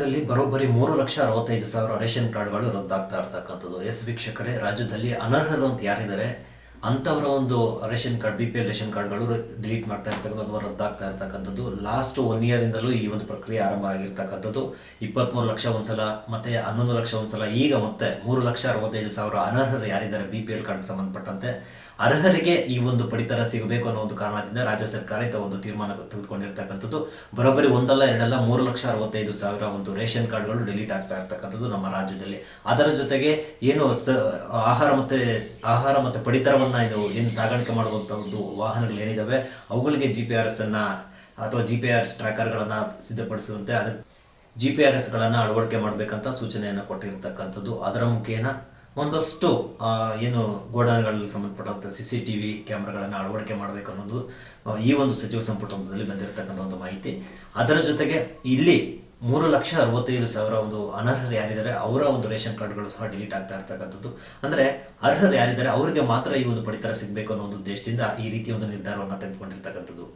ರಾಜ್ಯದಲ್ಲಿ ಬರೋಬ್ಬರಿ 3,65,000 ರೇಷನ್ ಕಾರ್ಡ್ಗಳು ರದ್ದಾಗ್ತಾ ಇರ್ತಕ್ಕಂಥದ್ದು. ವೀಕ್ಷಕರೇ, ರಾಜ್ಯದಲ್ಲಿ ಅನರ್ಹರು ಅಂತ ಯಾರಿದ್ದಾರೆ ಅಂಥವರ ಒಂದು ರೇಷನ್ ಕಾರ್ಡ್, BPL ರೇಷನ್ ಕಾರ್ಡ್ಗಳು ಡಿಲೀಟ್ ಮಾಡ್ತಾ ಇರ್ತಕ್ಕಂಥದ್ದು ಅಥವಾ ರದ್ದಾಗ್ತಾ ಇರ್ತಕ್ಕಂಥದ್ದು. ಲಾಸ್ಟ್ 1 ಇಯರಿಂದಲೂ ಈ ಒಂದು ಪ್ರಕ್ರಿಯೆ ಆರಂಭ ಆಗಿರ್ತಕ್ಕಂಥದ್ದು. 23 ಲಕ್ಷ ಒಂದ್ಸಲ, ಮತ್ತೆ 11 ಲಕ್ಷ ಒಂದ್ಸಲ, ಈಗ ಮತ್ತೆ 3,65,000 ಅನರ್ಹರು ಯಾರಿದ್ದಾರೆ BPL ಕಾರ್ಡ್ಗೆ ಸಂಬಂಧಪಟ್ಟಂತೆ ಅರ್ಹರಿಗೆ ಈ ಒಂದು ಪಡಿತರ ಸಿಗಬೇಕು ಅನ್ನೋ ಒಂದು ಕಾರಣದಿಂದ ರಾಜ್ಯ ಸರ್ಕಾರ ಇಂಥ ಒಂದು ತೀರ್ಮಾನ ತೆಗೆದುಕೊಂಡಿರ್ತಕ್ಕಂಥದ್ದು. ಬರೋಬ್ಬರಿ ಒಂದಲ್ಲ ಎರಡಲ್ಲ 3,65,000 ಒಂದು ರೇಷನ್ ಕಾರ್ಡ್ಗಳು ಡಿಲೀಟ್ ಆಗ್ತಾ ಇರ್ತಕ್ಕಂಥದ್ದು ನಮ್ಮ ರಾಜ್ಯದಲ್ಲಿ. ಅದರ ಜೊತೆಗೆ ಏನು ಆಹಾರ ಮತ್ತು ಪಡಿತರವನ್ನು ಇದು ಏನು ಸಾಗಾಣಿಕೆ ಮಾಡುವಂಥ ಒಂದು ವಾಹನಗಳು ಏನಿದ್ದಾವೆ ಅವುಗಳಿಗೆ GPRS ಅಥವಾ GPS ಟ್ರ್ಯಾಕರ್ಗಳನ್ನು ಸಿದ್ಧಪಡಿಸುವಂತೆ ಅದಕ್ಕೆ GPRSಗಳನ್ನು ಅಳವಡಿಕೆ ಮಾಡಬೇಕಂತ ಸೂಚನೆಯನ್ನು ಕೊಟ್ಟಿರ್ತಕ್ಕಂಥದ್ದು. ಅದರ ಮುಖೇನ ಒಂದಷ್ಟು ಏನು ಗೋಡಾನ್ಗಳಲ್ಲಿ ಸಂಬಂಧಪಟ್ಟಂಥ CCTV ಕ್ಯಾಮ್ರಾಗಳನ್ನು ಅಳವಡಿಕೆ ಮಾಡಬೇಕು ಅನ್ನೋದು ಈ ಒಂದು ಸಚಿವ ಸಂಪುಟದಲ್ಲಿ ಬಂದಿರತಕ್ಕಂಥ ಒಂದು ಮಾಹಿತಿ. ಅದರ ಜೊತೆಗೆ ಇಲ್ಲಿ 3,65,000 ಒಂದು ಅನರ್ಹರು ಯಾರಿದ್ದಾರೆ ಅವರ ಒಂದು ರೇಷನ್ ಕಾರ್ಡ್ಗಳು ಸಹ ಡಿಲೀಟ್ ಆಗ್ತಾ ಇರ್ತಕ್ಕಂಥದ್ದು. ಅಂದರೆ ಅರ್ಹರು ಯಾರಿದ್ದಾರೆ ಅವರಿಗೆ ಮಾತ್ರ ಈ ಒಂದು ಪಡಿತರ ಸಿಗಬೇಕು ಅನ್ನೋ ಒಂದು ಉದ್ದೇಶದಿಂದ ಈ ರೀತಿಯ ಒಂದು ನಿರ್ಧಾರವನ್ನು ತೆಗೆದುಕೊಂಡಿರ್ತಕ್ಕಂಥದ್ದು.